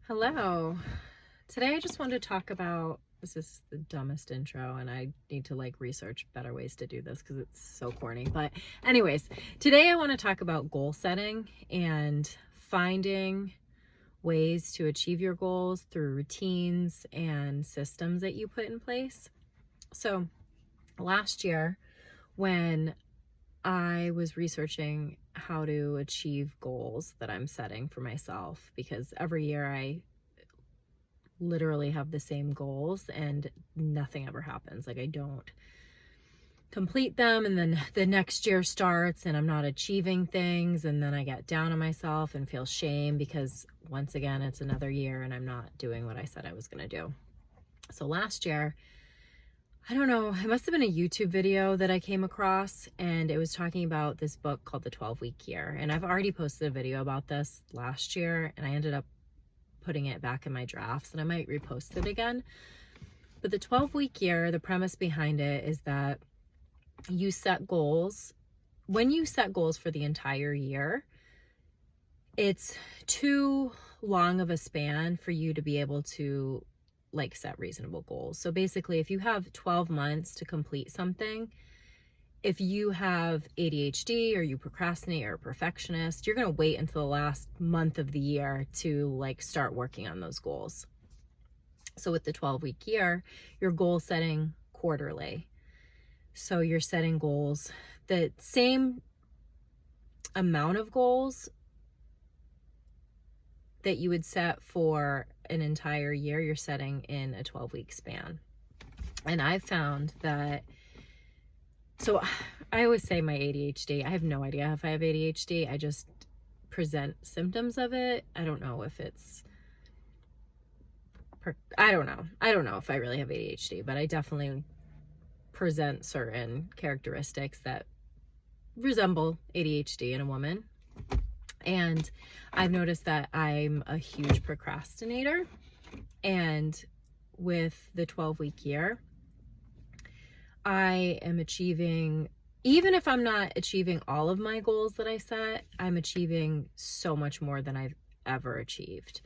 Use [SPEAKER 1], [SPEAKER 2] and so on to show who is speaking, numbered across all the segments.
[SPEAKER 1] Hello. Today I just wanted to talk about, this is the dumbest intro and I need to research better ways to do this because it's so corny. But anyways, today I want to talk about goal setting and finding ways to achieve your goals through routines and systems that you put in place. So last year when I was researching how to achieve goals that I'm setting for myself, because every year I literally have the same goals and nothing ever happens. I don't complete them, and then the next year starts and I'm not achieving things, and then I get down on myself and feel shame because once again it's another year and I'm not doing what I said I was going to do. So last year, I don't know, it must have been a YouTube video that I came across, and it was talking about this book called The 12-Week Year. And I've already posted a video about this last year, and I ended up putting it back in my drafts, and I might repost it again. But the 12-week year, the premise behind it is that you set goals. When you set goals for the entire year, it's too long of a span for you to be able to set reasonable goals. So basically, if you have 12 months to complete something, if you have ADHD or you procrastinate or a perfectionist, you're going to wait until the last month of the year to start working on those goals. So with the 12-week year, you're goal setting quarterly. So you're setting goals, the same amount of goals that you would set for an entire year, you're setting in a 12-week span. And I've found that, so I always say my ADHD, I have no idea if I have ADHD. I just present symptoms of it. I don't know if it's, I don't know if I really have ADHD, but I definitely present certain characteristics that resemble ADHD in a woman. And I've noticed that I'm a huge procrastinator. And with the 12-week year, I am achieving, even if I'm not achieving all of my goals that I set, I'm achieving so much more than I've ever achieved.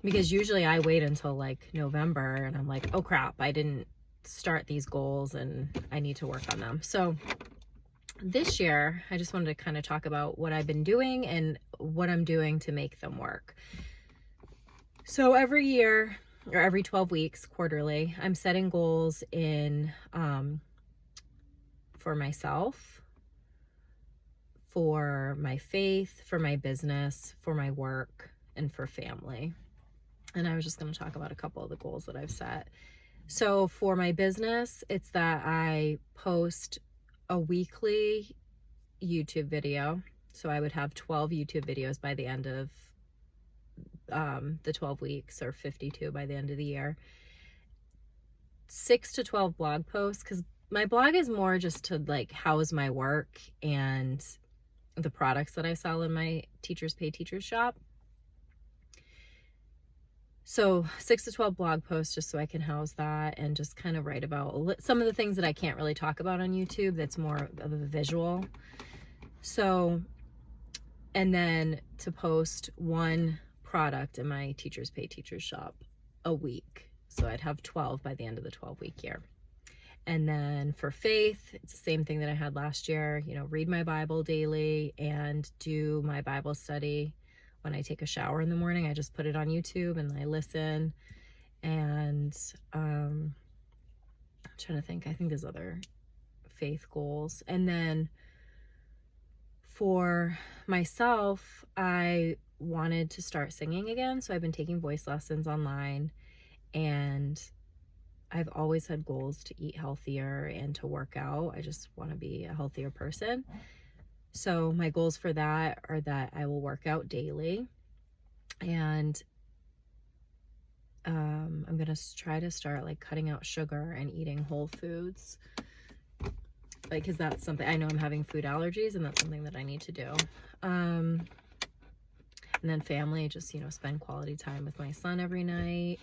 [SPEAKER 1] Because usually I wait until November and I'm like, oh crap, I didn't start these goals and I need to work on them. So this year, I just wanted to kind of talk about what I've been doing and what I'm doing to make them work. So every year, or every 12 weeks, quarterly, I'm setting goals in for myself, for my faith, for my business, for my work, and for family. And I was just going to talk about a couple of the goals that I've set. So for my business, it's that I post a weekly YouTube video. So I would have 12 YouTube videos by the end of the 12 weeks, or 52 by the end of the year. 6 to 12 blog posts, because my blog is more just to house my work and the products that I sell in my Teachers Pay Teachers shop. So 6 to 12 blog posts just so I can house that and just kind of write about some of the things that I can't really talk about on YouTube. That's more of a visual. So, and then to post one product in my Teachers Pay Teachers shop a week. So I'd have 12 by the end of the 12-week year. And then for faith, it's the same thing that I had last year, read my Bible daily and do my Bible study. When I take a shower in the morning, I just put it on YouTube and I listen. And I'm trying to think, I think there's other faith goals. And then for myself, I wanted to start singing again. So I've been taking voice lessons online, and I've always had goals to eat healthier and to work out. I just want to be a healthier person. So my goals for that are that I will work out daily, and I'm going to try to start cutting out sugar and eating whole foods, because that's something, I know I'm having food allergies, and that's something that I need to do. And then family, just, spend quality time with my son every night.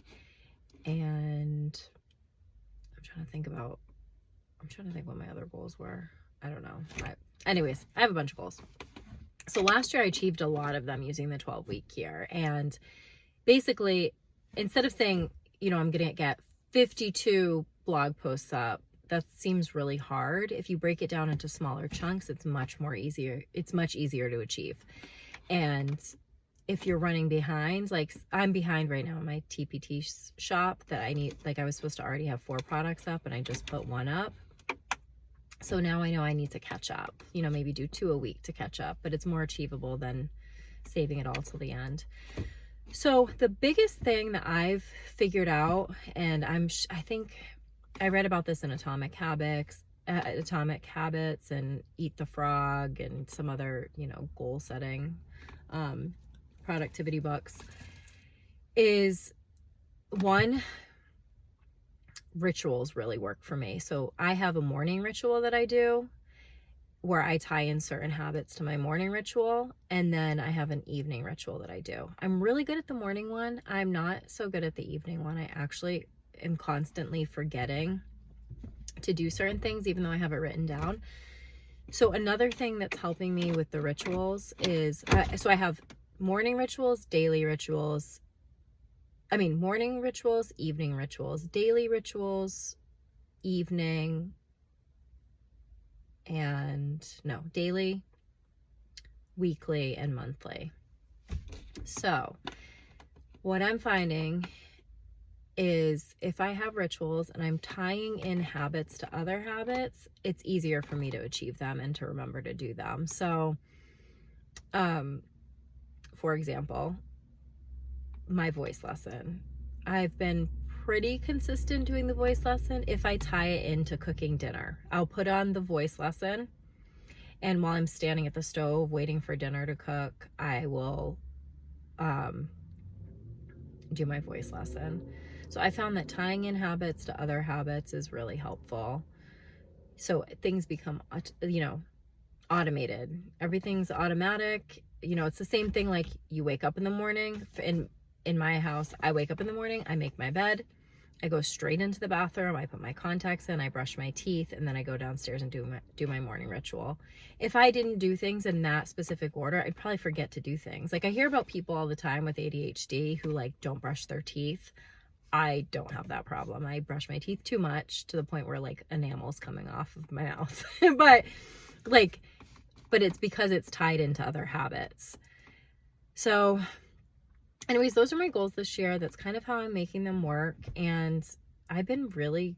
[SPEAKER 1] And I'm trying to think what my other goals were. I don't know. Anyways, I have a bunch of goals. So last year I achieved a lot of them using the 12-week year. And basically, instead of saying, I'm going to get 52 blog posts up, that seems really hard. If you break it down into smaller chunks, it's much easier to achieve. And if you're running behind, like I'm behind right now in my TPT shop that I need, like I was supposed to already have 4 products up and I just put 1 up. So now I know I need to catch up, maybe do 2 a week to catch up, but it's more achievable than saving it all till the end. So the biggest thing that I've figured out, and I think I read about this in Atomic Habits and Eat the Frog and some other, goal setting, productivity books, is one, rituals really work for me. So I have a morning ritual that I do where I tie in certain habits to my morning ritual, and then I have an evening ritual that I do. I'm really good at the morning one. I'm not so good at the evening one. I actually am constantly forgetting to do certain things, even though I have it written down. So another thing that's helping me with the rituals is, so I have morning rituals, daily rituals, morning rituals, evening rituals, daily rituals, evening, daily, weekly, and monthly. So what I'm finding is if I have rituals and I'm tying in habits to other habits, it's easier for me to achieve them and to remember to do them. So, for example, my voice lesson. I've been pretty consistent doing the voice lesson if I tie it into cooking dinner. I'll put on the voice lesson, and while I'm standing at the stove waiting for dinner to cook, I will do my voice lesson. So I found that tying in habits to other habits is really helpful. So things become, automated. Everything's automatic. It's the same thing like you wake up in the morning. In my house, I wake up in the morning, I make my bed, I go straight into the bathroom, I put my contacts in, I brush my teeth, and then I go downstairs and do my morning ritual. If I didn't do things in that specific order, I'd probably forget to do things. Like I hear about people all the time with ADHD who like don't brush their teeth. I don't have that problem. I brush my teeth too much to the point where like enamel's coming off of my mouth. but it's because it's tied into other habits. So anyways, those are my goals this year. That's kind of how I'm making them work. And I've been really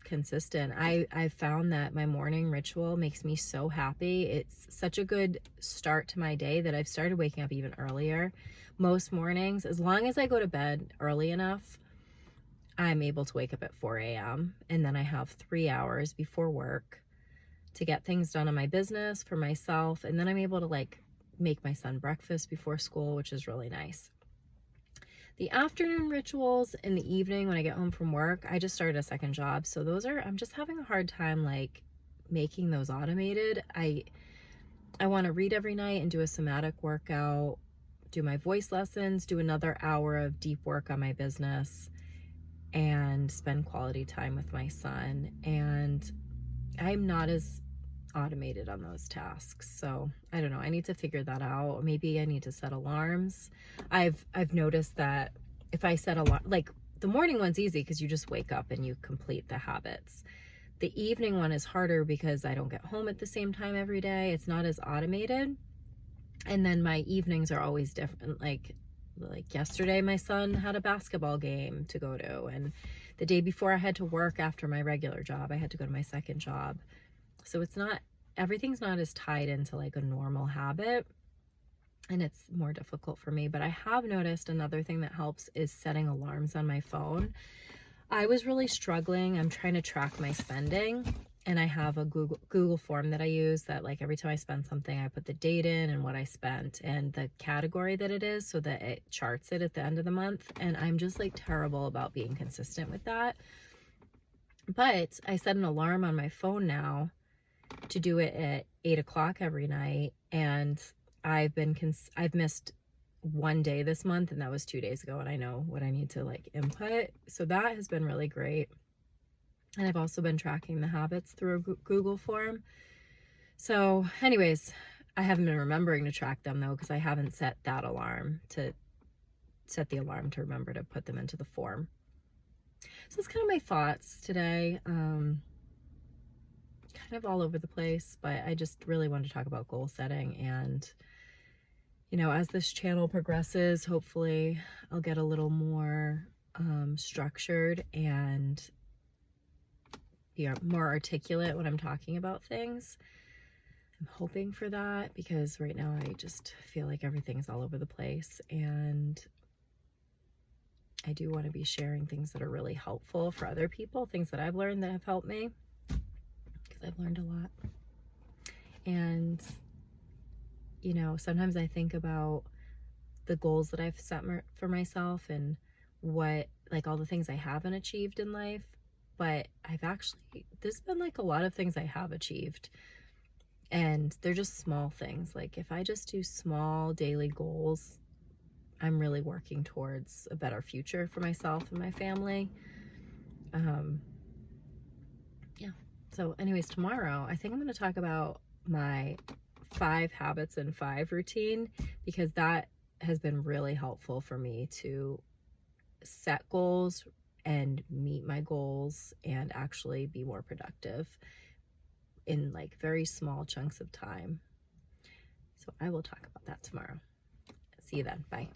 [SPEAKER 1] consistent. I found that my morning ritual makes me so happy. It's such a good start to my day that I've started waking up even earlier. Most mornings, as long as I go to bed early enough, I'm able to wake up at 4 a.m. And then I have 3 hours before work to get things done on my business for myself. And then I'm able to like make my son breakfast before school, which is really nice. The afternoon rituals in the evening when I get home from work, I just started a second job. So I'm just having a hard time like making those automated. I want to read every night and do a somatic workout, do my voice lessons, do another hour of deep work on my business, and spend quality time with my son. And I'm not as automated on those tasks. So I don't know. I need to figure that out. Maybe I need to set alarms. I've noticed that if I set like the morning one's easy because you just wake up and you complete the habits. The evening one is harder because I don't get home at the same time every day. It's not as automated. And then my evenings are always different. Like yesterday, my son had a basketball game to go to. And the day before I had to work after my regular job, I had to go to my second job. So everything's not as tied into like a normal habit, and it's more difficult for me. But I have noticed another thing that helps is setting alarms on my phone. I was really struggling. I'm trying to track my spending, and I have a Google form that I use that like every time I spend something, I put the date in and what I spent and the category that it is so that it charts it at the end of the month. And I'm just like terrible about being consistent with that. But I set an alarm on my phone now to do it at 8 o'clock every night. And I've missed one day this month, and that was 2 days ago. And I know what I need to like input. So that has been really great. And I've also been tracking the habits through a Google form. So anyways, I haven't been remembering to track them though, because I haven't set that alarm to set the alarm to remember to put them into the form. So it's kind of my thoughts today. Kind of all over the place, but I just really wanted to talk about goal setting. And, you know, as this channel progresses, hopefully I'll get a little more structured and be more articulate when I'm talking about things. I'm hoping for that, because right now I just feel like everything's all over the place, and I do want to be sharing things that are really helpful for other people, things that I've learned that have helped me, because I've learned a lot. And, you know, sometimes I think about the goals that I've set for myself and what, like, all the things I haven't achieved in life, but there's been like a lot of things I have achieved, and they're just small things. Like, if I just do small daily goals, I'm really working towards a better future for myself and my family. Yeah. So anyways, tomorrow, I think I'm going to talk about my 5 habits and 5 routine, because that has been really helpful for me to set goals and meet my goals and actually be more productive in like very small chunks of time. So I will talk about that tomorrow. See you then. Bye.